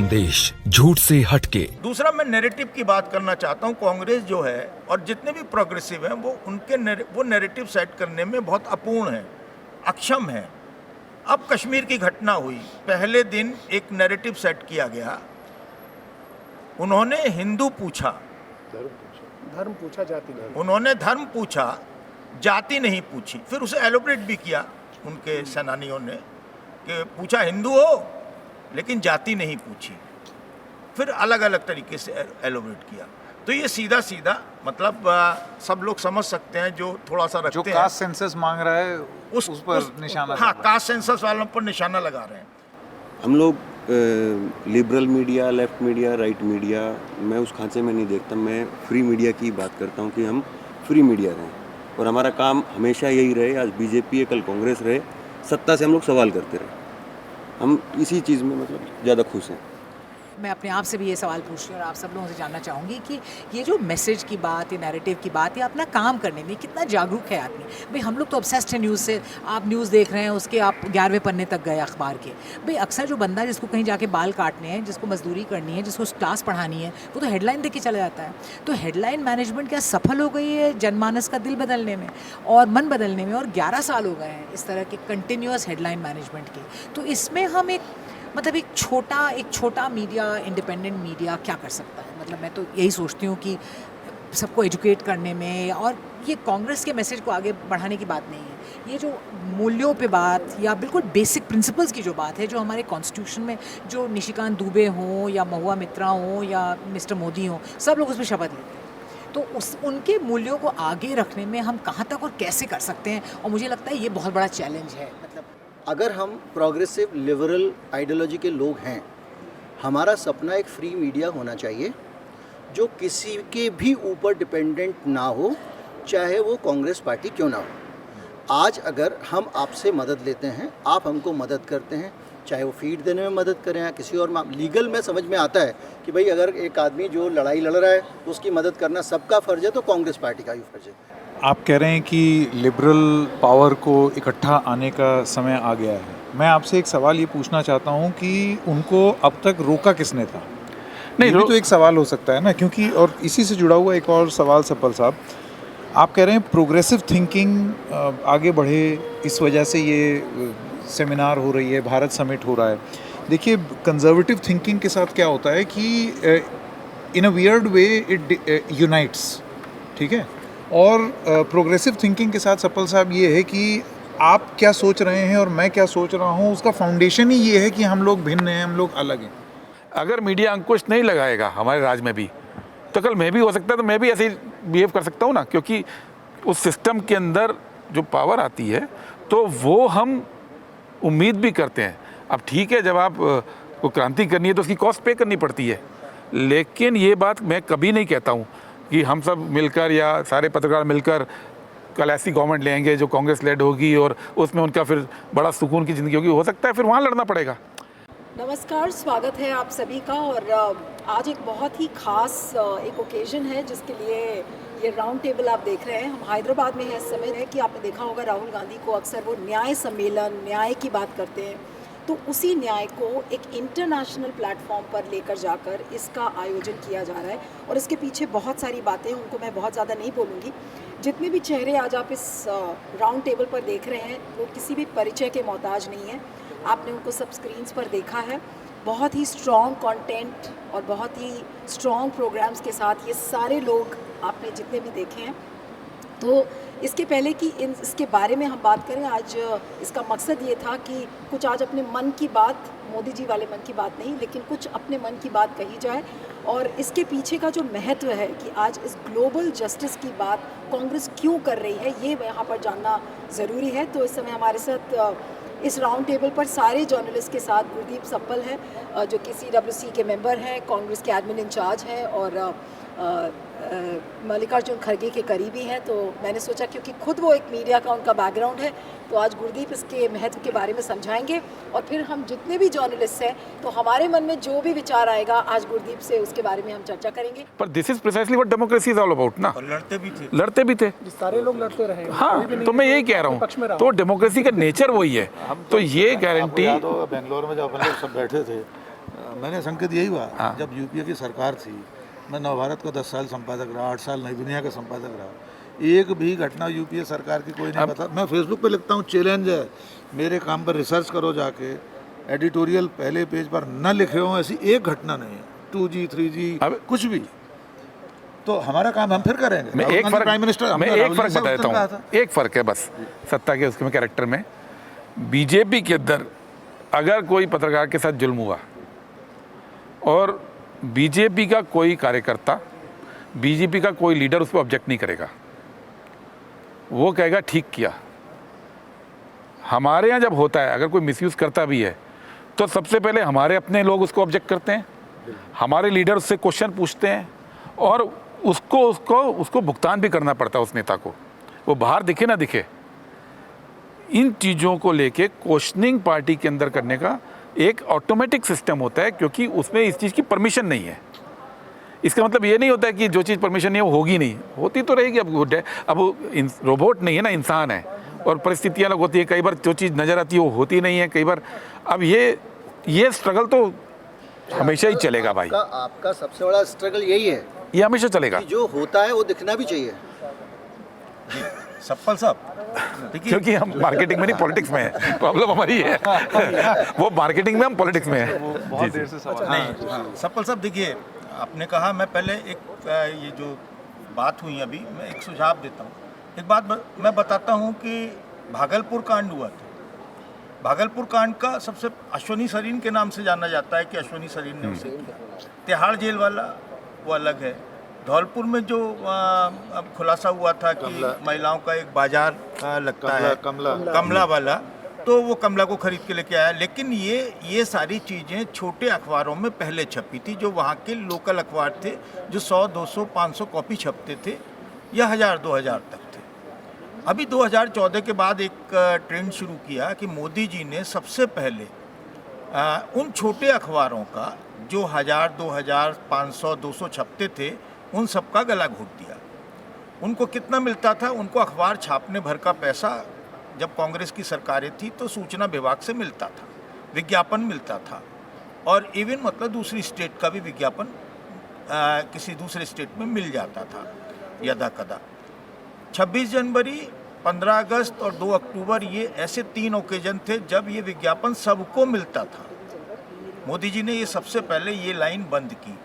संदेश, झूठ से हटके। दूसरा, मैं नैरेटिव की बात करना चाहता हूँ। कांग्रेस जो है और जितने भी प्रोग्रेसिव हैं वो नैरेटिव सेट करने में बहुत अपूर्ण है, अक्षम है। अब कश्मीर की घटना हुई, पहले दिन एक नैरेटिव सेट किया गया। उन्होंने हिंदू पूछा, धर्म पूछा, जाति नहीं। उन्होंने धर्म पूछा, जाति नहीं पूछी। फिर उसे एलोब्रेट भी किया उनके सेनानियों ने कि पूछा हिंदू हो लेकिन जाति नहीं पूछी। फिर अलग अलग तरीके से एलोब्रेट किया। तो ये सीधा सीधा मतलब सब लोग समझ सकते हैं जो थोड़ा सा रखते हैं, जो कास्ट सेंसस मांग रहा है उस पर निशाना। हाँ, कास्ट सेंसस वालों पर निशाना लगा रहे हैं। हम लोग liberal media, left media, right media, मैं उस खांचे में नहीं देखता। मैं फ्री मीडिया की बात करता हूँ कि हम फ्री मीडिया रहें और हमारा काम हमेशा यही रहे। आज बीजेपी है, कल कांग्रेस रहे, सत्ता से हम लोग सवाल करते रहे। हम इसी चीज़ में मतलब ज़्यादा खुश हैं। मैं अपने आप से भी ये सवाल पूछ रही हूँ और आप सब लोगों से जानना चाहूँगी कि ये जो मैसेज की बात, ये नैरेटिव की बात, ये अपना काम करने में कितना जागरूक है आदमी। भाई हम लोग तो ऑब्सेस्ड हैं न्यूज़ से। आप न्यूज़ देख रहे हैं, उसके आप 11वें पन्ने तक गए अखबार के। भाई अक्सर जो बंदा जिसको कहीं जाके बाल काटने हैं, जिसको मजदूरी करनी है, जिसको क्लास पढ़ानी है, वो तो हेडलाइन देख के चला जाता है। तो हेडलाइन मैनेजमेंट क्या सफल हो गई है जनमानस का दिल बदलने में और मन बदलने में? और 11 साल हो गए हैं इस तरह के कंटिन्यूअस हेडलाइन मैनेजमेंट के। तो इसमें हम एक छोटा मीडिया, इंडिपेंडेंट मीडिया क्या कर सकता है? मतलब मैं तो यही सोचती हूँ कि सबको एजुकेट करने में, और ये कांग्रेस के मैसेज को आगे बढ़ाने की बात नहीं है। ये जो मूल्यों पे बात या बिल्कुल बेसिक प्रिंसिपल्स की जो बात है, जो हमारे कॉन्स्टिट्यूशन में, जो निशिकांत दुबे हों या महुआ मित्रा हों या मिस्टर मोदी हों, सब लोग उस पर शपथ लेते हैं। तो उनके मूल्यों को आगे रखने में हम कहाँ तक और कैसे कर सकते हैं? और मुझे लगता है ये बहुत बड़ा चैलेंज है। मतलब अगर हम प्रोग्रेसिव लिबरल आइडियोलॉजी के लोग हैं, हमारा सपना एक फ्री मीडिया होना चाहिए जो किसी के भी ऊपर डिपेंडेंट ना हो, चाहे वो कांग्रेस पार्टी क्यों ना हो। आज अगर हम आपसे मदद लेते हैं, आप हमको मदद करते हैं, चाहे वो फीड देने में मदद करें या किसी और लीगल में समझ में आता है कि भाई अगर एक आदमी जो लड़ाई लड़ रहा है तो उसकी मदद करना सबका फ़र्ज़ है, तो कांग्रेस पार्टी का भी फ़र्ज़ है। आप कह रहे हैं कि लिबरल पावर को इकट्ठा आने का समय आ गया है। मैं आपसे एक सवाल ये पूछना चाहता हूँ कि उनको अब तक रोका किसने था? नहीं, ये भी तो एक सवाल हो सकता है ना, क्योंकि और इसी से जुड़ा हुआ एक और सवाल सप्पल साहब, आप कह रहे हैं प्रोग्रेसिव थिंकिंग आगे बढ़े, इस वजह से ये सेमिनार हो रही है, भारत समिट हो रहा है। देखिए, कंजर्वेटिव थिंकिंग के साथ क्या होता है कि in a weird way it unites, ठीक है। और प्रोग्रेसिव थिंकिंग के साथ सप्पल साहब ये है कि आप क्या सोच रहे हैं और मैं क्या सोच रहा हूँ, उसका फाउंडेशन ही ये है कि हम लोग भिन्न हैं, हम लोग अलग हैं। अगर मीडिया अंकुश नहीं लगाएगा हमारे राज्य में भी, तो कल मैं भी हो सकता है, तो मैं भी ऐसे ही बिहेव कर सकता हूँ ना, क्योंकि उस सिस्टम के अंदर जो पावर आती है तो वो हम उम्मीद भी करते हैं। अब ठीक है, जब आप को क्रांति करनी है तो उसकी कॉस्ट पे करनी पड़ती है, लेकिन ये बात मैं कभी नहीं कहता हूँ कि हम सब मिलकर या सारे पत्रकार मिलकर कल ऐसी गवर्नमेंट लेंगे जो कांग्रेस लेड होगी और उसमें उनका फिर बड़ा सुकून की ज़िंदगी होगी। हो सकता है फिर वहाँ लड़ना पड़ेगा। नमस्कार, स्वागत है आप सभी का। और आज एक बहुत ही ख़ास एक ओकेजन है जिसके लिए ये राउंड टेबल आप देख रहे हैं। हम हैदराबाद में हैं इस समय। है कि आपने देखा होगा राहुल गांधी को अक्सर वो न्याय सम्मेलन, न्याय की बात करते हैं, तो उसी न्याय को एक इंटरनेशनल प्लेटफॉर्म पर लेकर जाकर इसका आयोजन किया जा रहा है। और इसके पीछे बहुत सारी बातें, उनको मैं बहुत ज़्यादा नहीं बोलूँगी। जितने भी चेहरे आज आप इस राउंड टेबल पर देख रहे हैं वो किसी भी परिचय के मोहताज नहीं है। आपने उनको सब स्क्रीन्स पर देखा है। बहुत ही स्ट्रॉन्ग कंटेंट और बहुत ही स्ट्रॉन्ग प्रोग्राम्स के साथ ये सारे लोग आपने जितने भी देखे हैं। तो इसके पहले कि इसके बारे में हम बात करें, आज इसका मकसद ये था कि कुछ आज अपने मन की बात, मोदी जी वाले मन की बात नहीं, लेकिन कुछ अपने मन की बात कही जाए। और इसके पीछे का जो महत्व है कि आज इस ग्लोबल जस्टिस की बात कांग्रेस क्यों कर रही है, ये यहाँ पर जानना ज़रूरी है। तो इस समय हमारे साथ इस राउंड टेबल पर सारे जर्नलिस्ट के साथ गुरदीप सप्पल हैं जो कि CWC के मेंबर हैं, कांग्रेस के एडमिन इंचार्ज हैं और मल्लिकार्जुन खड़गे के करीबी हैं। तो मैंने सोचा क्योंकि खुद वो एक मीडिया का उनका बैकग्राउंड है, तो आज गुरदीप इसके महत्व के बारे में समझाएंगे। और फिर हम जितने भी जर्नलिस्ट हैं, तो हमारे मन में जो भी विचार आएगा आज गुरदीप से उसके बारे में हम चर्चा करेंगे। पर this is precisely what democracy is all about ना। और लड़ते भी थे सारे लोग लड़ते रहे। हाँ, तो मैं यही कह रहा हूँ, तो डेमोक्रेसी का नेचर वही है। तो ये गारंटी, बेंगलोर में जब अपन लोग सब बैठे थे, मैंने संकेत यही हुआ हाँ। जब यूपीए की सरकार थी, मैं नवभारत का 10 साल संपादक रहा, 8 साल नई दुनिया का संपादक रहा, एक भी घटना यूपीए सरकार की कोई नहीं बता। मैं फेसबुक पे लिखता हूँ, चैलेंज है, मेरे काम पर रिसर्च करो जाके, एडिटोरियल पहले पेज पर न लिखे हों ऐसी एक घटना नहीं है, 2G 3G कुछ भी। तो हमारा काम हम फिर करेंगे। मैं एक फर्क प्राइम मिनिस्टर, मैं एक फर्क बताता हूँ, एक फर्क है बस सत्ता के उसके में कैरेक्टर में। बीजेपी के अंदर अगर कोई पत्रकार के साथ जुल्म हुआ और बीजेपी का कोई कार्यकर्ता, बीजेपी का कोई लीडर उस पर ऑब्जेक्ट नहीं करेगा, वो कहेगा ठीक किया। हमारे यहाँ जब होता है, अगर कोई मिसयूज़ करता भी है तो सबसे पहले हमारे अपने लोग उसको ऑब्जेक्ट करते हैं, हमारे लीडर उससे क्वेश्चन पूछते हैं और उसको भुगतान भी करना पड़ता है उस नेता को, वो बाहर दिखे ना दिखे। इन चीज़ों को लेके क्वेश्चनिंग पार्टी के अंदर करने का एक ऑटोमेटिक सिस्टम होता है, क्योंकि उसमें इस चीज़ की परमिशन नहीं है। इसका मतलब ये नहीं होता है कि जो चीज़ परमिशन नहीं है वो होगी नहीं, होती तो रहेगी। अब रोबोट नहीं है ना, इंसान है और परिस्थितियाँ अलग होती है। कई बार जो चीज़ नज़र आती है वो होती नहीं है कई बार। अब ये स्ट्रगल तो हमेशा ही चलेगा भाई। आपका सबसे बड़ा स्ट्रगल यही है, ये हमेशा चलेगा कि जो होता है वो दिखना भी चाहिए। सप्पल साहब, देखिए, क्योंकि हम मार्केटिंग में नहीं पॉलिटिक्स में है, प्रॉब्लम हमारी है। वो मार्केटिंग में, हम पॉलिटिक्स में है। बहुत देर से सवाल नहीं, सप्पल साहब देखिए, आपने कहा, मैं पहले एक ये जो बात हुई अभी, मैं एक सुझाव देता हूँ। एक बात मैं बताता हूँ कि भागलपुर कांड हुआ था। भागलपुर कांड का सबसे अश्वनी सरीन के नाम से जाना जाता है कि अश्वनी सरीन ने उसे किया। तिहाड़ जेल वाला वो अलग है। धौलपुर में जो अब खुलासा हुआ था कि महिलाओं का एक बाजार लगता है कमला वाला, तो वो कमला को खरीद के लेके आया। लेकिन ये सारी चीज़ें छोटे अखबारों में पहले छपी थी, जो वहाँ के लोकल अखबार थे, जो 100, 200, 500 कॉपी छपते थे या 1000, 2000 तक थे। अभी 2014 के बाद एक ट्रेंड शुरू किया कि मोदी जी ने सबसे पहले उन छोटे अखबारों का जो 1000, 2000, 500, 200 छपते थे, उन सब का गला घोट दिया। उनको कितना मिलता था? उनको अखबार छापने भर का पैसा जब कांग्रेस की सरकारें थी तो सूचना विभाग से मिलता था, विज्ञापन मिलता था, और इवन मतलब दूसरी स्टेट का भी विज्ञापन किसी दूसरे स्टेट में मिल जाता था यदा कदा। 26 जनवरी, 15 अगस्त और 2 अक्टूबर ये ऐसे 3 ओकेजन थे जब ये विज्ञापन सबको मिलता था। मोदी जी ने ये सबसे पहले ये लाइन बंद की,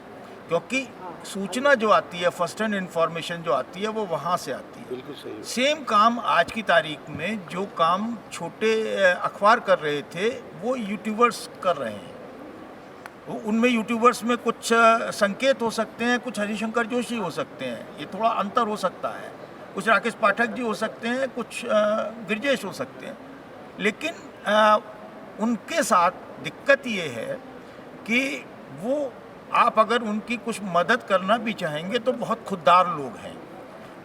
क्योंकि सूचना जो आती है, फर्स्ट हैंड इन्फॉर्मेशन जो आती है, वो वहाँ से आती है। बिल्कुल सही। सेम काम आज की तारीख में जो काम छोटे अखबार कर रहे थे, वो यूट्यूबर्स कर रहे हैं। उनमें यूट्यूबर्स में कुछ संकेत हो सकते हैं, कुछ हरिशंकर जोशी हो सकते हैं, ये थोड़ा अंतर हो सकता है, कुछ राकेश पाठक जी हो सकते हैं, कुछ गिरजेश हो सकते हैं। लेकिन उनके साथ दिक्कत ये है कि वो, आप अगर उनकी कुछ मदद करना भी चाहेंगे तो बहुत खुददार लोग हैं,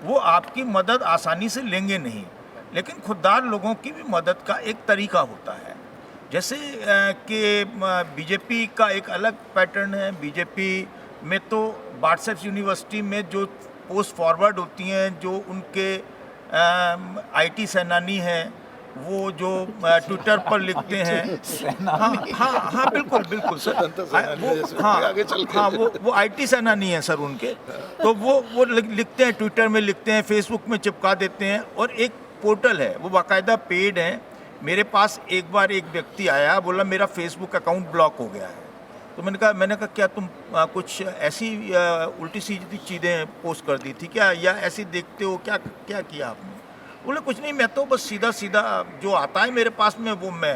वो आपकी मदद आसानी से लेंगे नहीं। लेकिन खुददार लोगों की भी मदद का एक तरीका होता है। जैसे कि बीजेपी का एक अलग पैटर्न है। बीजेपी में तो व्हाट्सएप यूनिवर्सिटी में जो पोस्ट फॉरवर्ड होती हैं, जो उनके आईटी सेनानी हैं, वो जो ट्विटर पर लिखते हैं, हाँ बिल्कुल बिल्कुल सर, वो आईटी सेनानी है सर उनके, तो वो लिखते हैं, ट्विटर में लिखते हैं, फेसबुक में चिपका देते हैं, और एक पोर्टल है, वो बाकायदा पेड है। मेरे पास एक बार एक व्यक्ति आया, बोला मेरा फेसबुक अकाउंट ब्लॉक हो गया है। तो मैंने कहा क्या तुम कुछ ऐसी उल्टी सीधी चीज़ें पोस्ट कर दी थी क्या, या ऐसी देखते हो क्या किया आपने? बोले कुछ नहीं, मैं तो बस सीधा सीधा जो आता है मेरे पास में वो मैं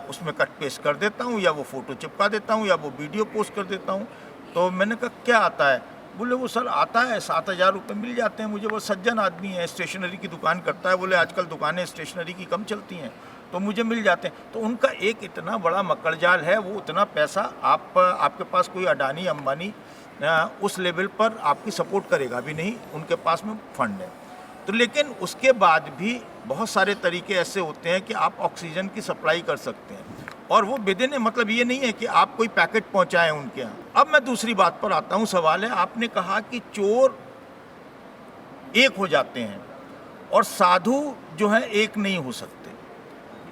उसमें कट पेस्ट कर देता हूँ, या वो फ़ोटो चिपका देता हूँ, या वो वीडियो पोस्ट कर देता हूँ। तो मैंने कहा क्या आता है? बोले वो सर आता है, 7000 रुपये मिल जाते हैं मुझे। वो सज्जन आदमी है, स्टेशनरी की दुकान करता है। बोले आजकल दुकानें स्टेशनरी की कम चलती हैं, तो मुझे मिल जाते हैं। तो उनका एक इतना बड़ा मकड़जाल है, वो उतना पैसा आपके पास कोई अडानी अंबानी उस लेवल पर आपकी सपोर्ट करेगा भी नहीं, उनके पास में फंड है। तो लेकिन उसके बाद भी बहुत सारे तरीके ऐसे होते हैं कि आप ऑक्सीजन की सप्लाई कर सकते हैं, और वो विदिन, मतलब ये नहीं है कि आप कोई पैकेट पहुंचाएं उनके यहाँ। अब मैं दूसरी बात पर आता हूँ। सवाल है, आपने कहा कि चोर एक हो जाते हैं और साधु जो है एक नहीं हो सकते।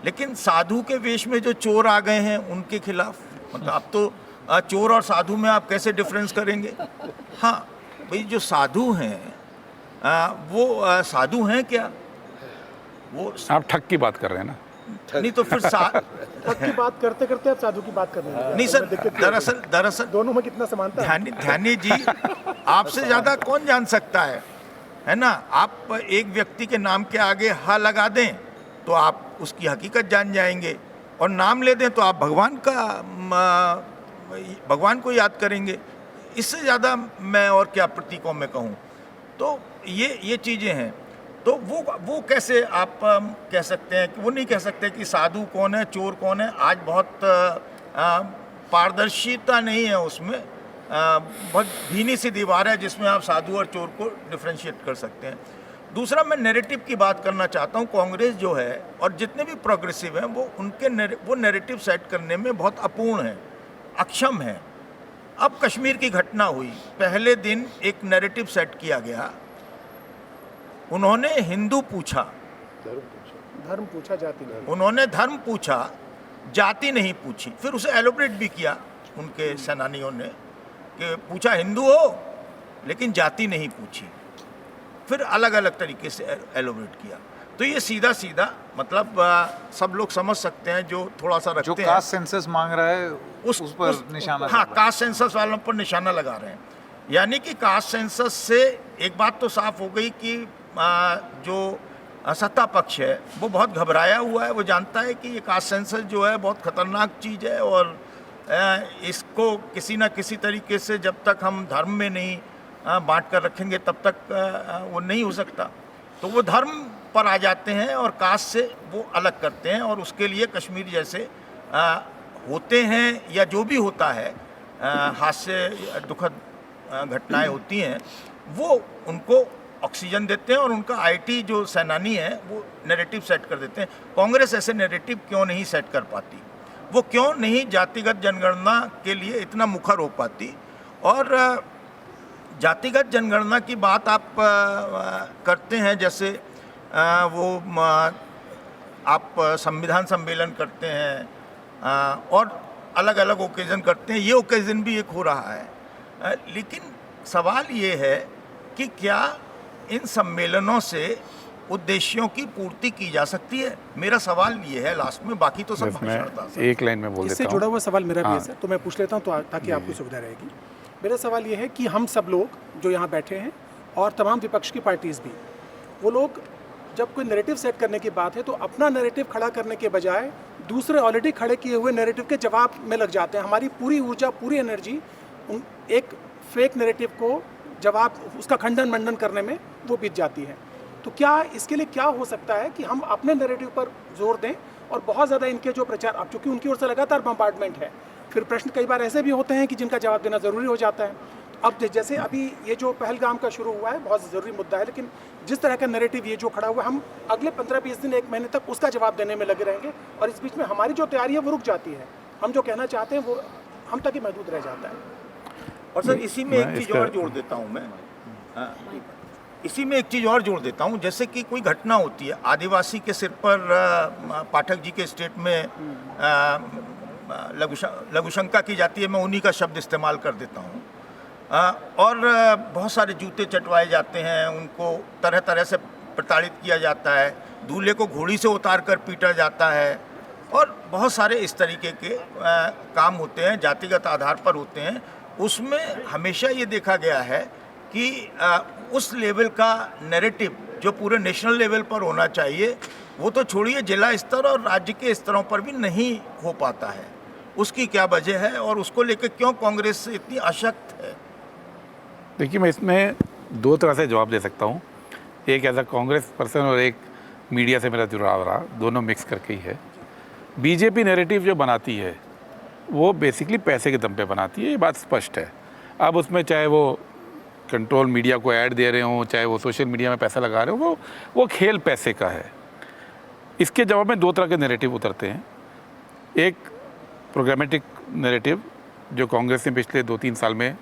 लेकिन साधु के वेश में जो चोर आ गए हैं उनके खिलाफ, मतलब अब तो चोर और साधु में आप कैसे डिफरेंस करेंगे? हाँ भाई, जो साधु हैं वो साधु हैं क्या? वो आप ठग की बात कर रहे हैं ना? नहीं तो फिर ठग की बात करते करते आप साधु की बात कर रहे हैं। नहीं सर, दरअसल दोनों में कितना समानता है? ध्यानी जी, आपसे ज्यादा कौन जान सकता है ना? आप एक व्यक्ति के नाम के आगे हा लगा दें तो आप उसकी हकीकत जान जाएंगे, और नाम ले दें तो आप भगवान को याद करेंगे। इससे ज़्यादा मैं और क्या प्रतीकों में कहूँ? तो ये चीज़ें हैं। तो वो कैसे आप कह सकते हैं कि वो नहीं कह सकते कि साधु कौन है, चोर कौन है। आज बहुत पारदर्शिता नहीं है उसमें, बहुत भीनी सी दीवार है जिसमें आप साधु और चोर को डिफ्रेंशिएट कर सकते हैं। दूसरा, मैं नैरेटिव की बात करना चाहता हूँ। कांग्रेस जो है और जितने भी प्रोग्रेसिव हैं वो नैरेटिव सेट करने में बहुत अपूर्ण है, अक्षम है। अब कश्मीर की घटना हुई, पहले दिन एक नैरेटिव सेट किया गया, उन्होंने हिंदू पूछा, धर्म पूछा, जाति नहीं। उन्होंने धर्म पूछा, जाति नहीं पूछी। फिर उसे एलोब्रेट भी किया उनके सेनानियों ने कि पूछा हिंदू हो लेकिन जाति नहीं पूछी। फिर अलग अलग तरीके से एलोब्रेट किया। तो ये सीधा सीधा मतलब सब लोग समझ सकते हैं जो थोड़ा सा रखते हैं। जो कास्ट सेंसस मांग रहा है उस पर निशाना। हाँ, कास्ट सेंसस वालों पर निशाना लगा रहे हैं। यानी कि कास्ट सेंसस से एक बात तो साफ हो गई कि जो सत्ता पक्ष है वो बहुत घबराया हुआ है। वो जानता है कि ये कास्ट सेंसस जो है बहुत खतरनाक चीज़ है, और इसको किसी न किसी तरीके से जब तक हम धर्म में नहीं बांट कर रखेंगे तब तक वो नहीं हो सकता। तो वो धर्म पर आ जाते हैं और कास्ट से वो अलग करते हैं, और उसके लिए कश्मीर जैसे होते हैं या जो भी होता है, हास्य दुखद घटनाएं होती हैं, वो उनको ऑक्सीजन देते हैं और उनका आईटी जो सेनानी है वो नैरेटिव सेट कर देते हैं। कांग्रेस ऐसे नैरेटिव क्यों नहीं सेट कर पाती? वो क्यों नहीं जातिगत जनगणना के लिए इतना मुखर हो पाती? और जातिगत जनगणना की बात आप करते हैं, जैसे वो आप संविधान सम्मेलन करते हैं और अलग अलग ओकेज़न करते हैं, ये ओकेज़न भी एक हो रहा है। लेकिन सवाल ये है कि क्या इन सम्मेलनों से उद्देश्यों की पूर्ति की जा सकती है? मेरा सवाल ये है लास्ट में, बाकी तो सब एक लाइन में बोल देता हूं। इससे जुड़ा हुआ सवाल मेरा भी है सर, तो मैं पूछ लेता हूं तो ताकि आपको सुविधा रहेगी। मेरा सवाल ये है कि हम सब लोग जो यहाँ बैठे हैं और तमाम विपक्ष की पार्टीज़ भी, वो लोग जब कोई नैरेटिव सेट करने की बात है तो अपना नैरेटिव खड़ा करने के बजाय दूसरे ऑलरेडी खड़े किए हुए नैरेटिव के जवाब में लग जाते हैं। हमारी पूरी ऊर्जा, पूरी एनर्जी एक फेक नैरेटिव को जवाब, उसका खंडन मंडन करने में वो बीत जाती है। तो क्या इसके लिए क्या हो सकता है कि हम अपने नैरेटिव पर जोर दें और बहुत ज़्यादा इनके जो प्रचार, अब चूँकि उनकी ओर से लगातार बम्बार्डमेंट है, फिर प्रश्न कई बार ऐसे भी होते हैं कि जिनका जवाब देना ज़रूरी हो जाता है। अब जैसे अभी ये जो पहलगाम का शुरू हुआ है बहुत ज़रूरी मुद्दा है, लेकिन जिस तरह का नैरेटिव ये जो खड़ा हुआ है, हम अगले 15-20 दिन, 1 महीने तक उसका जवाब देने में लगे रहेंगे, और इस बीच में हमारी जो तैयारी है वो रुक जाती है। हम जो कहना चाहते हैं वो हम तक ही महदूद रह जाता है। और सर इसी में एक चीज़ और जोड़ देता हूँ मैं, इसी में एक चीज़ और जोड़ देता हूँ। जैसे कि कोई घटना होती है, आदिवासी के सिर पर पाठक जी के स्टेट में लघुशंका की जाती है, मैं उन्हीं का शब्द इस्तेमाल कर देता हूँ, और बहुत सारे जूते चटवाए जाते हैं, उनको तरह तरह से प्रताड़ित किया जाता है, दूल्हे को घोड़ी से उतार कर पीटा जाता है, और बहुत सारे इस तरीके के काम होते हैं, जातिगत आधार पर होते हैं। उसमें हमेशा ये देखा गया है कि उस लेवल का नैरेटिव जो पूरे नेशनल लेवल पर होना चाहिए, वो तो छोड़िए, जिला स्तर और राज्य के स्तरों पर भी नहीं हो पाता है। उसकी क्या वजह है और उसको लेकर क्यों कांग्रेस इतनी अशक्त है? देखिए, मैं इसमें 2 तरह से जवाब दे सकता हूँ। एक एज अ कांग्रेस पर्सन और एक मीडिया से मेरा जुड़ाव रहा, दोनों मिक्स करके ही है। बीजेपी नैरेटिव जो बनाती है वो बेसिकली पैसे के दम पे बनाती है, ये बात स्पष्ट है। अब उसमें चाहे वो कंट्रोल मीडिया को ऐड दे रहे हों, चाहे वो सोशल मीडिया में पैसा लगा रहे हो, वो खेल पैसे का है। इसके जवाब में 2 तरह के नैरेटिव उतरते हैं। एक प्रोग्रामेटिक नैरेटिव जो कांग्रेस ने पिछले 2-3 साल में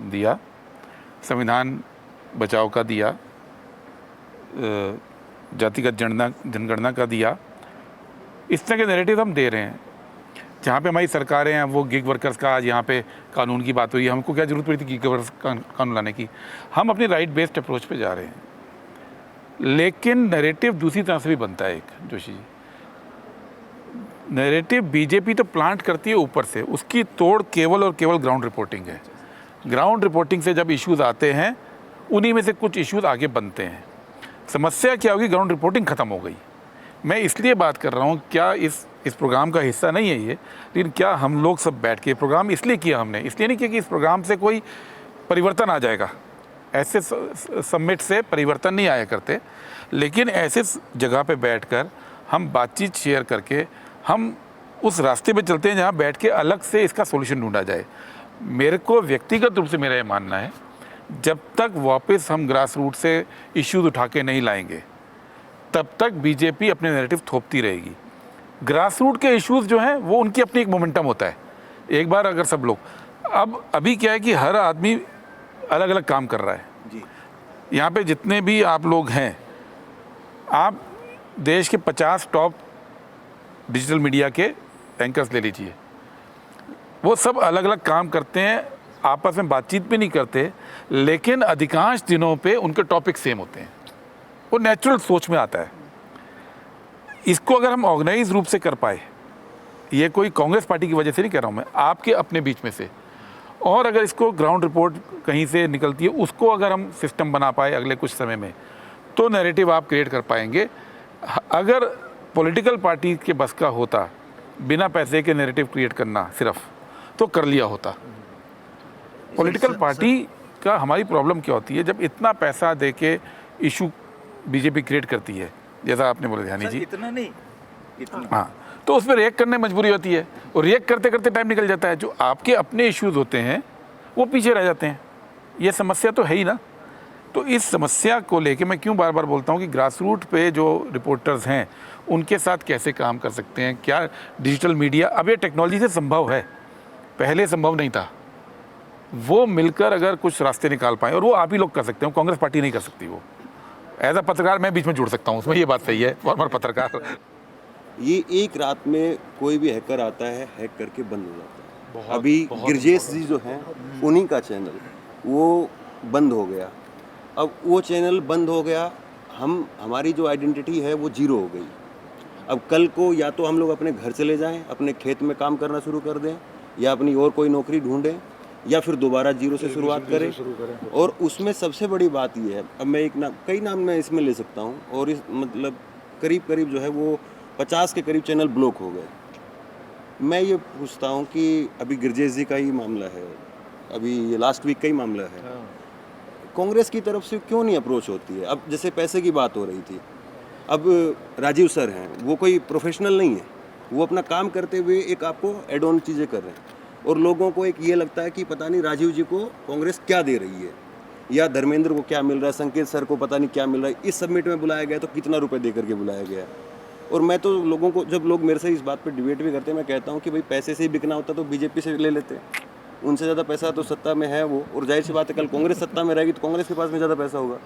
दिया, संविधान बचाव का दिया, जातिगत जनगणना का दिया, इस तरह के नैरेटिव हम दे रहे हैं। जहाँ पे हमारी सरकारें हैं वो गिग वर्कर्स का आज यहाँ पे कानून की बात हुई है, हमको क्या ज़रूरत पड़ी थी गिग वर्कर्स कानून लाने की? हम अपनी राइट बेस्ड अप्रोच पे जा रहे हैं, लेकिन नैरेटिव दूसरी तरह से भी बनता है। एक जोशी जी, नैरेटिव बीजेपी तो प्लांट करती है ऊपर से, उसकी तोड़ केवल और केवल ग्राउंड रिपोर्टिंग है। ग्राउंड रिपोर्टिंग से जब इश्यूज़ आते हैं, उन्हीं में से कुछ इश्यूज़ आगे बनते हैं। समस्या क्या होगी? ग्राउंड रिपोर्टिंग ख़त्म हो गई। मैं इसलिए बात कर रहा हूँ, क्या इस प्रोग्राम का हिस्सा नहीं है ये, लेकिन क्या हम लोग सब बैठ के प्रोग्राम इसलिए किया हमने, इसलिए नहीं किया कि इस प्रोग्राम से कोई परिवर्तन आ जाएगा। ऐसे समिट से परिवर्तन नहीं आया करते, लेकिन ऐसे जगह पे बैठकर हम बातचीत शेयर करके हम उस रास्ते पे चलते हैं जहाँ बैठ के अलग से इसका सॉल्यूशन ढूंढा जाए। मेरे को व्यक्तिगत रूप से मेरा ये मानना है, जब तक वापस हम ग्रास रूट से इश्यूज उठा के नहीं लाएंगे, तब तक बीजेपी अपने नैरेटिव थोपती रहेगी। ग्रास रूट के इश्यूज जो हैं वो उनकी अपनी एक मोमेंटम होता है। एक बार अगर सब लोग, अभी क्या है कि हर आदमी अलग अलग काम कर रहा है जी। यहाँ पे जितने भी आप लोग हैं, आप देश के 50 टॉप डिजिटल मीडिया के एंकर्स ले लीजिए, वो सब अलग अलग काम करते हैं, आपस में बातचीत भी नहीं करते, लेकिन अधिकांश दिनों पे उनके टॉपिक सेम होते हैं। वो नेचुरल सोच में आता है। इसको अगर हम ऑर्गेनाइज रूप से कर पाए, ये कोई कांग्रेस पार्टी की वजह से नहीं कह रहा हूँ मैं, आपके अपने बीच में से, और अगर इसको ग्राउंड रिपोर्ट कहीं से निकलती है, उसको अगर हम सिस्टम बना पाए अगले कुछ समय में, तो नैरेटिव आप क्रिएट कर पाएंगे। अगर पॉलिटिकल पार्टी के बस का होता बिना पैसे के नैरेटिव क्रिएट करना सिर्फ, तो कर लिया होता। पॉलिटिकल पार्टी का हमारी प्रॉब्लम क्या होती है, जब इतना पैसा दे के इशू बीजेपी क्रिएट करती है, जैसा आपने बोला ध्यानी जी, इतना नहीं, इतना हाँ, तो उस पर रिएक्ट करने में मजबूरी होती है, और रिएक्ट करते करते टाइम निकल जाता है। जो आपके अपने इश्यूज होते हैं वो पीछे रह जाते हैं। ये समस्या तो है ही ना। तो इस समस्या को लेके मैं क्यों बार बार बोलता हूँ कि ग्रास रूट पे जो रिपोर्टर्स हैं उनके साथ कैसे काम कर सकते हैं। क्या डिजिटल मीडिया, अब ये टेक्नोलॉजी से संभव है, पहले संभव नहीं था। वो मिलकर अगर कुछ रास्ते निकाल पाएँ, और वो आप ही लोग कर सकते हो, कांग्रेस पार्टी नहीं कर सकती। वो एज अ पत्रकार मैं बीच में जुड़ सकता हूँ उसमें, ये बात सही है, फॉर्मर पत्रकार। ये एक रात में कोई भी हैकर आता है, हैक करके बंद हो जाता है। अभी गिरजेश जी जो हैं, उन्हीं का चैनल वो बंद हो गया। अब वो चैनल बंद हो गया, हमारी जो आइडेंटिटी है वो जीरो हो गई। अब कल को या तो हम लोग अपने घर चले जाएं, अपने खेत में काम करना शुरू कर दें, या अपनी और कोई नौकरी ढूंढें, या फिर दोबारा जीरो से शुरुआत करें। और उसमें सबसे बड़ी बात ये है, अब मैं कई नाम मैं इसमें ले सकता हूँ, और इस मतलब करीब जो है वो 50 के करीब चैनल ब्लॉक हो गए। मैं ये पूछता हूँ कि अभी गिरजेश जी का ही मामला है, अभी ये लास्ट वीक का ही मामला है, कांग्रेस की तरफ से क्यों नहीं अप्रोच होती है? अब जैसे पैसे की बात हो रही थी, अब राजीव सर हैं, वो कोई प्रोफेशनल नहीं है, वो अपना काम करते हुए एक आपको एड ऑन चीज़ें कर रहे हैं, और लोगों को एक ये लगता है कि पता नहीं राजीव जी को कांग्रेस क्या दे रही है, या धर्मेंद्र को क्या मिल रहा है, संकेत सर को पता नहीं क्या मिल रहा है। इस समिट में बुलाया गया तो कितना रुपए दे करके बुलाया गया। और मैं तो लोगों को, जब लोग मेरे से इस बात पे डिबेट भी करते हैं, मैं कहता हूँ कि भाई पैसे से ही बिकना होता तो बीजेपी से ले लेते, उनसे ज़्यादा पैसा तो सत्ता में है वो, और जाहिर सी बात है कल कांग्रेस सत्ता में रहेगी तो कांग्रेस के पास में ज़्यादा पैसा होगा,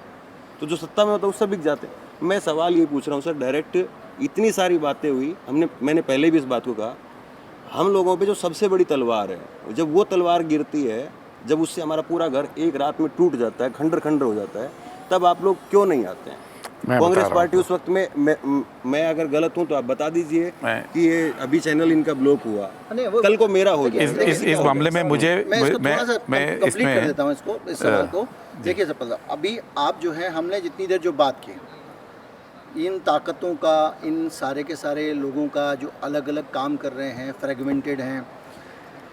तो जो सत्ता में होता है उससे बिक जाते। मैं सवाल ये पूछ रहा हूँ सर, डायरेक्ट इतनी सारी बातें हुई, मैंने पहले भी इस बात को कहा, हम लोगों पे जो सबसे बड़ी तलवार है, जब वो तलवार गिरती है, जब उससे हमारा पूरा घर एक रात में टूट जाता है, खंडर खंडर हो जाता है, तब आप लोग क्यों नहीं आते हैं? कांग्रेस पार्टी उस वक्त में, मैं अगर गलत हूँ तो आप बता दीजिए कि ये अभी चैनल इनका ब्लॉक हुआ, कल को मेरा हो जाए। इस मामले में मुझे मैं इसमें कर देता हूँ इसको, इस सवाल को। देखिए सर, अभी आप जो है, हमने जितनी देर जो बात की, इन ताकतों का, इन सारे के सारे लोगों का जो अलग अलग काम कर रहे हैं, फ्रेगमेंटेड हैं,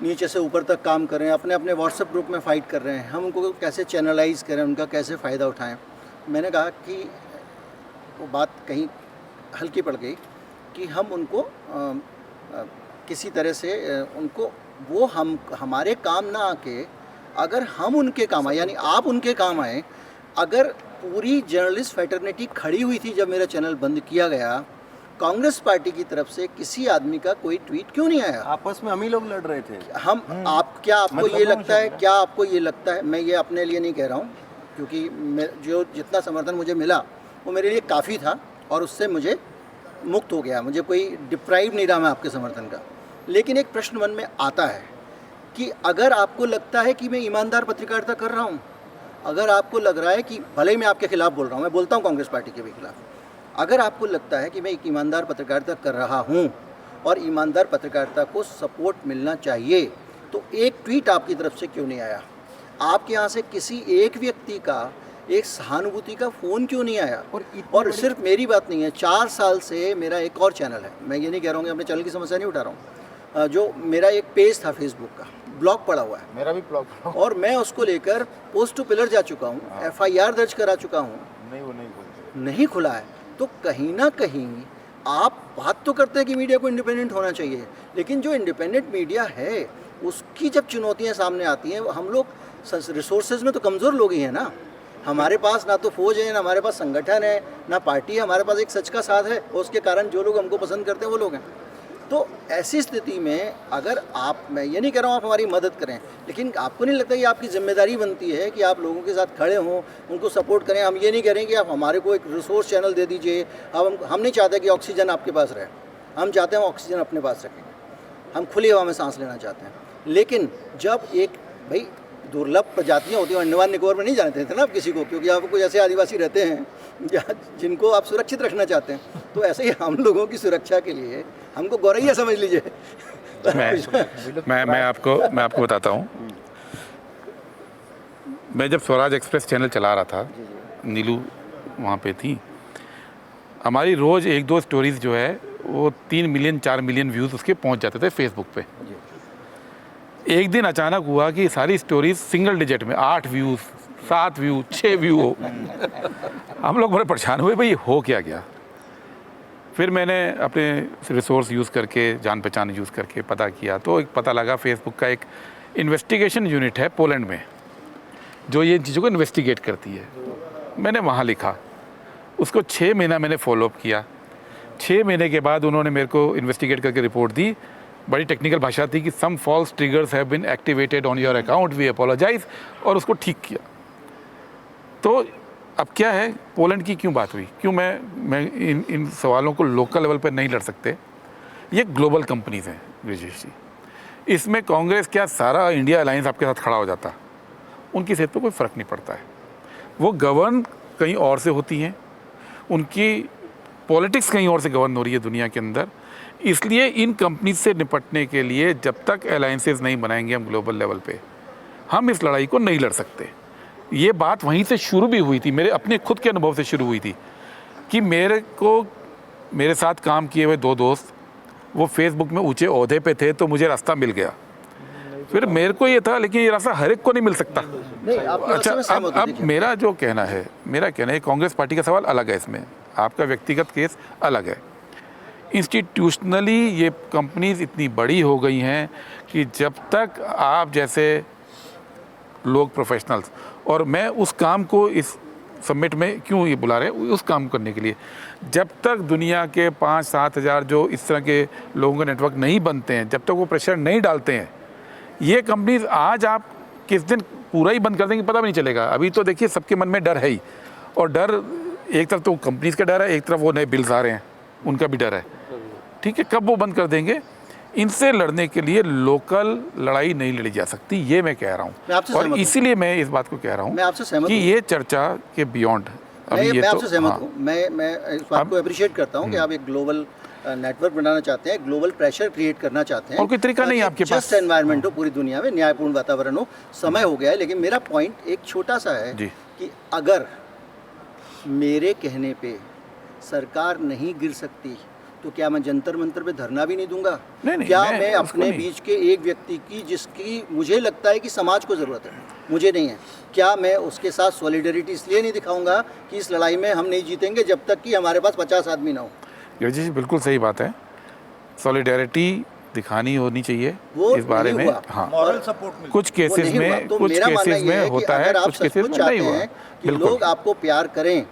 नीचे से ऊपर तक काम कर रहे हैं, अपने अपने व्हाट्सएप ग्रुप में फ़ाइट कर रहे हैं, हम उनको कैसे चैनलाइज करें, उनका कैसे फ़ायदा उठाएं। मैंने कहा कि वो बात कहीं हल्की पड़ गई कि हम उनको किसी तरह से उनको, वो हमारे काम ना आके, अगर हम उनके काम आए, यानी आप उनके काम आए। अगर पूरी जर्नलिस्ट फैटर्निटी खड़ी हुई थी जब मेरा चैनल बंद किया गया, कांग्रेस पार्टी की तरफ से किसी आदमी का कोई ट्वीट क्यों नहीं आया? आपस में हम ही लोग लड़ रहे थे। क्या आपको ये लगता है, क्या आपको ये लगता है, मैं ये अपने लिए नहीं कह रहा हूँ, क्योंकि जो जितना समर्थन मुझे मिला वो मेरे लिए काफ़ी था, और उससे मुझे मुक्त हो गया, मुझे कोई डिप्राइव नहीं रहा मैं आपके समर्थन का। लेकिन एक प्रश्न मन में आता है कि अगर आपको लगता है कि मैं ईमानदार पत्रकारिता कर रहा हूँ, अगर आपको लग रहा है कि भले ही मैं आपके खिलाफ बोल रहा हूँ, मैं बोलता हूँ कांग्रेस पार्टी के भी खिलाफ, अगर आपको लगता है कि मैं एक ईमानदार पत्रकारिता कर रहा हूँ और ईमानदार पत्रकारिता को सपोर्ट मिलना चाहिए, तो एक ट्वीट आपकी तरफ से क्यों नहीं आया? आपके यहाँ से किसी एक व्यक्ति का एक सहानुभूति का फ़ोन क्यों नहीं आया? और सिर्फ मेरी बात नहीं है, 4 साल से मेरा एक और चैनल है, मैं ये नहीं कह रहा हूँ कि अपने चैनल की समस्या नहीं उठा रहा हूँ, जो मेरा एक पेज था फेसबुक का, ब्लॉग पड़ा हुआ है, मेरा भी ब्लॉग, और मैं उसको लेकर पोस्ट टू पिलर जा चुका हूँ, FIR दर्ज करा चुका हूँ, नहीं खुला है। तो कहीं ना कहीं आप बात तो करते हैं कि मीडिया को इंडिपेंडेंट होना चाहिए, लेकिन जो इंडिपेंडेंट मीडिया है उसकी जब चुनौतियाँ सामने आती हैं, हम लोग रिसोर्सेज में तो कमज़ोर लोग ही हैं ना। हमारे पास ना तो फौज है, ना हमारे पास संगठन है, ना पार्टी है, हमारे पास एक सच का साथ है, और उसके कारण जो लोग हमको पसंद करते हैं वो लोग हैं। तो ऐसी स्थिति में अगर आप, मैं ये नहीं कह रहा हूँ आप हमारी मदद करें, लेकिन आपको नहीं लगता कि आपकी जिम्मेदारी बनती है कि आप लोगों के साथ खड़े हों, उनको सपोर्ट करें? हम ये नहीं कह रहे हैं कि आप हमारे को एक रिसोर्स चैनल दे दीजिए। अब हम नहीं चाहते कि ऑक्सीजन आपके पास रहे, हम चाहते हैं ऑक्सीजन अपने पास रखें, हम खुली हवा में सांस लेना चाहते हैं। लेकिन जब एक भाई दुर्लभ प्रजातियाँ होती हैं, अंडमान निकोबार में नहीं जाने देते ना आप किसी को, क्योंकि आप कुछ ऐसे आदिवासी रहते हैं जिनको आप सुरक्षित रखना चाहते हैं, तो ऐसे ही हम लोगों की सुरक्षा के लिए हमको गौरैया समझ लीजिए। मैं आपको बताता हूँ। मैं जब स्वराज एक्सप्रेस चैनल चला रहा था, नीलू वहाँ पे थी, हमारी रोज़ 1-2 स्टोरीज़ जो है वो 3 मिलियन 4 मिलियन व्यूज़ उसके पहुँच जाते थे फेसबुक पे। एक दिन अचानक हुआ कि सारी स्टोरीज सिंगल डिजिट में 8 व्यूज़, 7 व्यू, 6 व्यू हो। हम लोग बड़े परेशान हुए, भाई हो क्या गया। फिर मैंने अपने रिसोर्स यूज़ करके, जान पहचान यूज़ करके पता किया, तो एक पता लगा फेसबुक का एक इन्वेस्टिगेशन यूनिट है पोलैंड में जो ये चीज़ों को इन्वेस्टिगेट करती है। मैंने वहाँ लिखा, उसको 6 महीना मैंने फॉलोअप किया। 6 महीने के बाद उन्होंने मेरे को इन्वेस्टिगेट करके रिपोर्ट दी, बड़ी टेक्निकल भाषा थी कि some false triggers have been activated on your account, we apologise, और उसको ठीक किया। तो अब क्या है, पोलैंड की क्यों बात हुई, क्यों मैं इन सवालों को लोकल लेवल पर नहीं लड़ सकते? ये ग्लोबल कंपनीज हैं ब्रिजेश जी, इसमें कांग्रेस क्या सारा इंडिया अलायंस आपके साथ खड़ा हो जाता, उनकी सेहत पर कोई फ़र्क नहीं पड़ता है। वो गवर्न कहीं और से होती हैं, उनकी पॉलिटिक्स कहीं और से गवर्न हो रही है दुनिया के अंदर। इसलिए इन कंपनीज से निपटने के लिए जब तक अलायंसेस नहीं बनाएंगे हम ग्लोबल लेवल पे, हम इस लड़ाई को नहीं लड़ सकते। ये बात वहीं से शुरू भी हुई थी, मेरे अपने खुद के अनुभव से शुरू हुई थी कि मेरे साथ काम किए हुए 2 दोस्त वो फेसबुक में ऊंचे ओहदे पे थे, तो मुझे रास्ता मिल गया। फिर मेरे को ये था, लेकिन ये रास्ता हर एक को नहीं मिल सकता। अच्छा, अब मेरा कहना है कांग्रेस पार्टी का सवाल अलग है, इसमें आपका व्यक्तिगत केस अलग है। इंस्टीट्यूशनली ये कंपनीज इतनी बड़ी हो गई हैं कि जब तक आप जैसे लोग प्रोफेशनल्स, और मैं उस काम को इस समिट में क्यों ये बुला रहे हैं, उस काम करने के लिए, जब तक दुनिया के 5-7 हज़ार जो इस तरह के लोगों के नेटवर्क नहीं बनते हैं, जब तक वो प्रेशर नहीं डालते हैं, ये कंपनीज आज आप किस दिन पूरा ही बंद कर देंगे पता भी नहीं चलेगा। अभी तो देखिए सबके मन में डर है ही, और डर एक तरफ तो कंपनीज का डर है, एक तरफ वो नए बिल्स आ रहे हैं उनका भी डर है। ठीक है, कब वो बंद कर देंगे? इनसे लड़ने के लिए लोकल लड़ाई नहीं लड़ी जा सकती, ये मैं कह रहा हूँ। और इसीलिए मैं इस बात को कह रहा हूँ कि ये चर्चा के बियॉन्ड मैं आपसे सहमत हूँ। मैं इस बात को अप्रिशिएट करता हूँ कि आप एक ग्लोबल नेटवर्क बनाना चाहते हैं, ग्लोबल प्रेशर क्रिएट करना चाहते हैं, और कोई तरीका नहीं आपके पास, जस्ट एनवायरनमेंट हो पूरी दुनिया में, न्यायपूर्ण वातावरण हो। समय हो गया है, लेकिन मेरा पॉइंट एक छोटा सा है कि अगर मेरे कहने पे सरकार नहीं गिर सकती तो क्या मैं जंतर मंतर पे धरना भी नहीं दूंगा? नहीं, क्या मैं अपने बीच के एक व्यक्ति की, जिसकी मुझे लगता है कि समाज को ज़रूरत है, मुझे नहीं है, क्या मैं उसके साथ सॉलिडरिटी इसलिए नहीं दिखाऊंगा कि इस लड़ाई में हम नहीं जीतेंगे जब तक कि हमारे पास 50 आदमी ना हो? जी बिल्कुल सही बात है, सॉलिडरिटी दिखानी होनी चाहिए इस बारे में। हाँ, मॉरल सपोर्ट कुछ केसेस में, तो कुछ केसेस में होता है, कुछ केसेस में नहीं हुआ। कि लोग आपको प्यार करें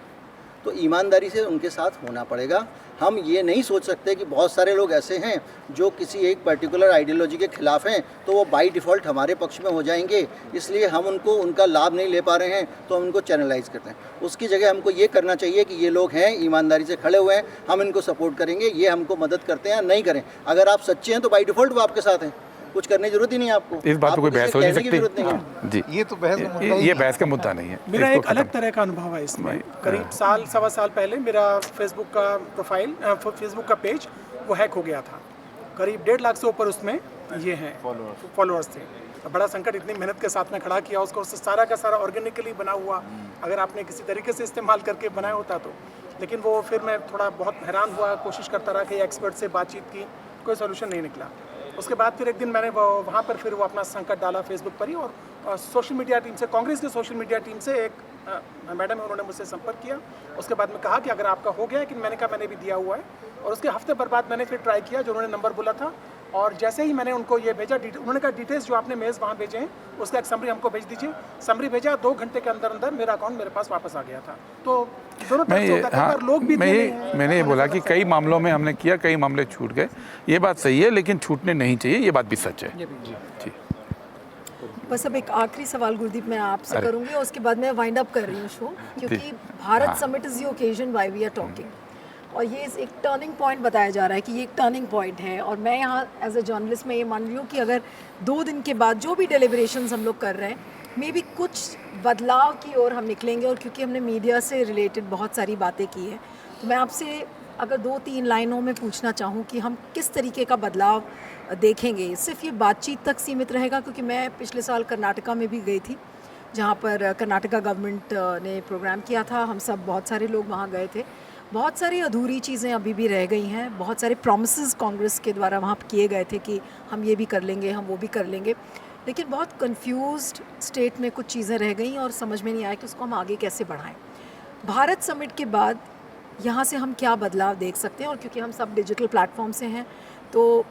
तो ईमानदारी से उनके साथ होना पड़ेगा। हम ये नहीं सोच सकते कि बहुत सारे लोग ऐसे हैं जो किसी एक पर्टिकुलर आइडियोलॉजी के खिलाफ हैं तो वो बाय डिफ़ॉल्ट हमारे पक्ष में हो जाएंगे, इसलिए हम उनको उनका लाभ नहीं ले पा रहे हैं तो हम उनको चैनलाइज करते हैं। उसकी जगह हमको ये करना चाहिए कि ये लोग हैं, ईमानदारी से खड़े हुए हैं, हम इनको सपोर्ट करेंगे, ये हमको मदद करते हैं, नहीं करें। अगर आप सच्चे हैं तो बाय डिफ़ॉल्ट वो आपके साथ हैं, कुछ करने की जरूरत ही नहीं है आपको। इस बात पे कोई बहस हो नहीं सकती। है। जी, ये तो बहस का मुद्दा ये बहस का मुद्दा नहीं है। मेरा इसको एक अलग खत्म। तरह का अनुभव है इसमें। करीब साल सवा साल पहले मेरा फेसबुक का प्रोफाइल, फेसबुक का पेज वो हैक हो गया था। करीब 1.5 लाख से ऊपर उसमें ये हैं फॉलोअर्स थे। तो बड़ा संकट, इतनी मेहनत के साथ में खड़ा किया उसको, उससे सारा का सारा ऑर्गेनिकली बना हुआ, अगर आपने किसी तरीके से इस्तेमाल करके बनाया होता तो। लेकिन वो फिर मैं थोड़ा बहुत हैरान हुआ, कोशिश करता रहा कि एक्सपर्ट से बातचीत की, कोई सोल्यूशन नहीं निकला। उसके बाद फिर एक दिन मैंने वहाँ पर फिर वो अपना संकट डाला फेसबुक पर ही, और सोशल मीडिया टीम से, कांग्रेस की सोशल मीडिया टीम से एक मैडम है, उन्होंने मुझसे संपर्क किया। उसके बाद में कहा कि अगर आपका हो गया है, कि मैंने कहा मैंने भी दिया हुआ है। और उसके हफ्ते भर बाद मैंने फिर ट्राई किया जो उन्होंने नंबर बोला था, और जैसे ही मैंने उनको ये भेजा, उन्होंने कहा डिटेल्स जो आपने मेल्स वहाँ भेजे हैं उसका एक समरी हमको भेज दीजिए। समरी भेजा, 2 घंटे के अंदर अंदर मेरा अकाउंट मेरे पास वापस आ गया था। तो दोनों तरफ से होता है, लोग भी मैंने ये बोला कि कई मामलों में हमने किया, कई मामले छूट गए, ये बात सही है, लेकिन छूटने नहीं चाहिए, ये बात भी सच है। जी। बस अब एक आखिरी सवाल गुरदीप मैं आपसे करूंगी, और उसके बाद मैं वाइंड अप कर रही हूँ शो, क्योंकि Bharat summit is the occasion why we are talking, और ये एक टर्निंग पॉइंट बताया जा रहा है कि ये एक टर्निंग पॉइंट है। और मैं यहाँ एज अ जर्नलिस्ट में ये मान रही हूँ कि अगर 2 दिन के बाद जो भी डेलिब्रेशंस हम लोग कर रहे हैं, मे बी कुछ बदलाव की ओर हम निकलेंगे। और क्योंकि हमने मीडिया से रिलेटेड बहुत सारी बातें की हैं, तो मैं आपसे अगर 2-3 लाइनों में पूछना चाहूँ कि हम किस तरीके का बदलाव देखेंगे। सिर्फ ये बातचीत तक सीमित रहेगा, क्योंकि मैं पिछले साल कर्नाटका में भी गई थी, जहाँ पर कर्नाटका गवर्नमेंट ने प्रोग्राम किया था, हम सब बहुत सारे लोग वहाँ गए थे। बहुत सारी अधूरी चीज़ें अभी भी रह गई हैं, बहुत सारे प्रॉमिसेस कांग्रेस के द्वारा वहाँ किए गए थे कि हम ये भी कर लेंगे, हम वो भी कर लेंगे, लेकिन बहुत कंफ्यूज्ड स्टेट में कुछ चीज़ें रह गई और समझ में नहीं आया कि उसको हम आगे कैसे बढ़ाएं। भारत समिट के बाद यहाँ से हम क्या बदलाव देख सकते हैं, और क्योंकि हम सब डिजिटल प्लेटफॉर्म से हैं तो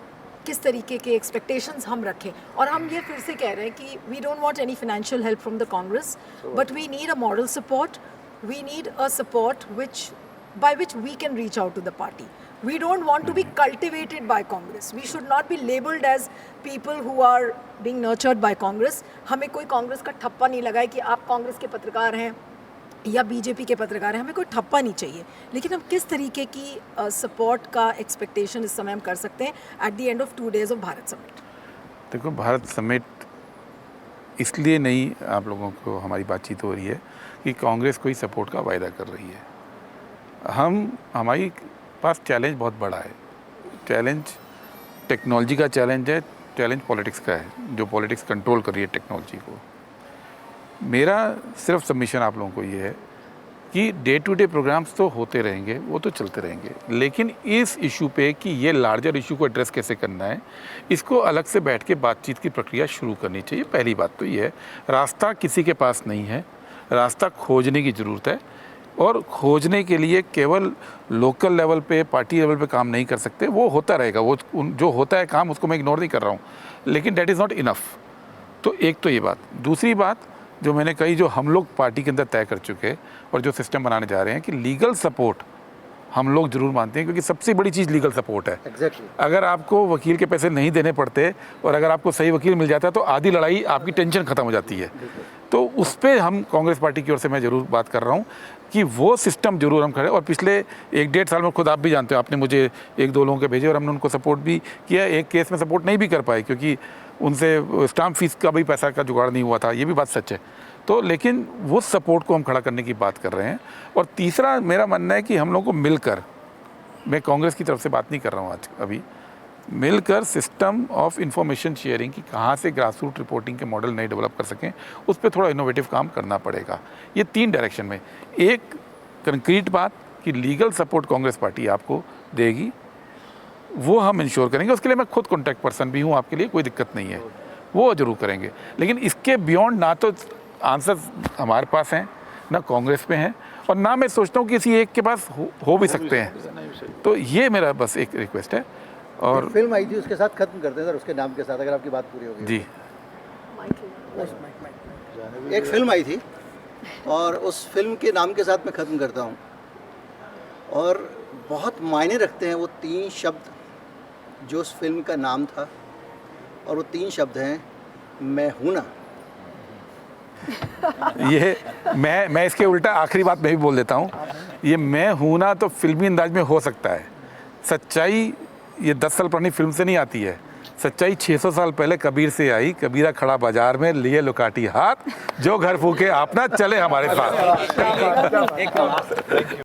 किस तरीके के एक्सपेक्टेशंस हम रखें। और हम ये फिर से कह रहे हैं कि we don't want any financial help from the Congress, but we need a moral support, we need a support by which we can reach out to the party. We don't want to be cultivated by Congress. We should not be labeled as people who are being nurtured by Congress. हमें कोई कांग्रेस का ठप्पा नहीं लगा है कि आप कांग्रेस के पत्रकार हैं या बीजेपी के पत्रकार हैं, हमें कोई ठप्पा नहीं चाहिए। लेकिन हम किस तरीके की सपोर्ट का एक्सपेक्टेशन इस समय हम कर सकते हैं at the end of 2 days of Bharat summit? देखो, भारत समिट इसलिए नहीं आप लोगों को हमारी बातचीत हो रही है कि कांग्रेस कोई सपोर्ट का वायदा कर रही है। हमारी पास चैलेंज बहुत बड़ा है। चैलेंज टेक्नोलॉजी का चैलेंज है, चैलेंज पॉलिटिक्स का है, जो पॉलिटिक्स कंट्रोल कर रही है टेक्नोलॉजी को। मेरा सिर्फ सबमिशन आप लोगों को ये है कि डे टू डे प्रोग्राम्स तो होते रहेंगे, वो तो चलते रहेंगे, लेकिन इस इशू पे कि ये लार्जर इशू को एड्रेस कैसे करना है, इसको अलग से बैठ के बातचीत की प्रक्रिया शुरू करनी चाहिए। पहली बात तो ये है, रास्ता किसी के पास नहीं है, रास्ता खोजने की ज़रूरत है, और खोजने के लिए केवल लोकल लेवल पे, पार्टी लेवल पे काम नहीं कर सकते। वो होता रहेगा, वो जो होता है काम, उसको मैं इग्नोर नहीं कर रहा हूँ, लेकिन डैट इज़ नॉट इनफ। तो एक तो ये बात। दूसरी बात जो मैंने कही, जो हम लोग पार्टी के अंदर तय कर चुके हैं और जो सिस्टम बनाने जा रहे हैं, कि लीगल सपोर्ट हम लोग ज़रूर मानते हैं, क्योंकि सबसे बड़ी चीज़ लीगल सपोर्ट है। अगर आपको वकील के पैसे नहीं देने पड़ते और अगर आपको सही वकील मिल जाता है तो आधी लड़ाई आपकी टेंशन ख़त्म हो जाती है। तो उस पर हम कांग्रेस पार्टी की ओर से मैं ज़रूर बात कर रहा हूँ कि वो सिस्टम जरूर हम खड़े। और पिछले 1-1.5 साल में खुद आप भी जानते हो, आपने मुझे 1-2 लोगों के भेजे और हमने उनको सपोर्ट भी किया। एक केस में सपोर्ट नहीं भी कर पाए क्योंकि उनसे स्टाम्प फीस का भी पैसा का जुगाड़ नहीं हुआ था, ये भी बात सच है। तो लेकिन वो सपोर्ट को हम खड़ा करने की बात कर रहे हैं। और तीसरा मेरा मानना है कि हम लोगों को मिलकर, मैं कांग्रेस की तरफ से बात नहीं कर रहा हूँ आज अभी, मिलकर सिस्टम ऑफ इंफॉर्मेशन शेयरिंग की कहाँ से ग्रास रूट रिपोर्टिंग के मॉडल नए डेवलप कर सकें, उस पर थोड़ा इनोवेटिव काम करना पड़ेगा। ये 3 डायरेक्शन में। एक कंक्रीट बात कि लीगल सपोर्ट कांग्रेस पार्टी आपको देगी, वो हम इंश्योर करेंगे। उसके लिए मैं खुद कॉन्टैक्ट पर्सन भी हूँ आपके लिए, कोई दिक्कत नहीं है, वो ज़रूर करेंगे। लेकिन इसके बियॉन्ड ना तो आंसर हमारे पास हैं, ना कांग्रेस पे हैं, और ना मैं सोचता हूँ कि किसी एक के पास हो भी सकते हैं। तो ये मेरा बस एक रिक्वेस्ट है। और फिल्म आई थी, उसके साथ खत्म करते हैं सर, उसके नाम के साथ, अगर आपकी बात पूरी होगी। जी, एक फिल्म आई थी और उस फिल्म के नाम के साथ मैं ख़त्म करता हूँ। और बहुत मायने रखते हैं वो 3 शब्द जो उस फिल्म का नाम था, और वो 3 शब्द हैं मैं हूं ना। ये मैं इसके उल्टा आखिरी बात मैं भी बोल देता हूँ, ये मैं हूं ना तो फिल्मी अंदाज में हो सकता है, सच्चाई ये 10 साल पुरानी फिल्म से नहीं आती है, सच्चाई 600 साल पहले कबीर से आई। कबीरा खड़ा बाजार में लिए लुकाटी हाथ, जो घर फूके अपना चले हमारे साथ।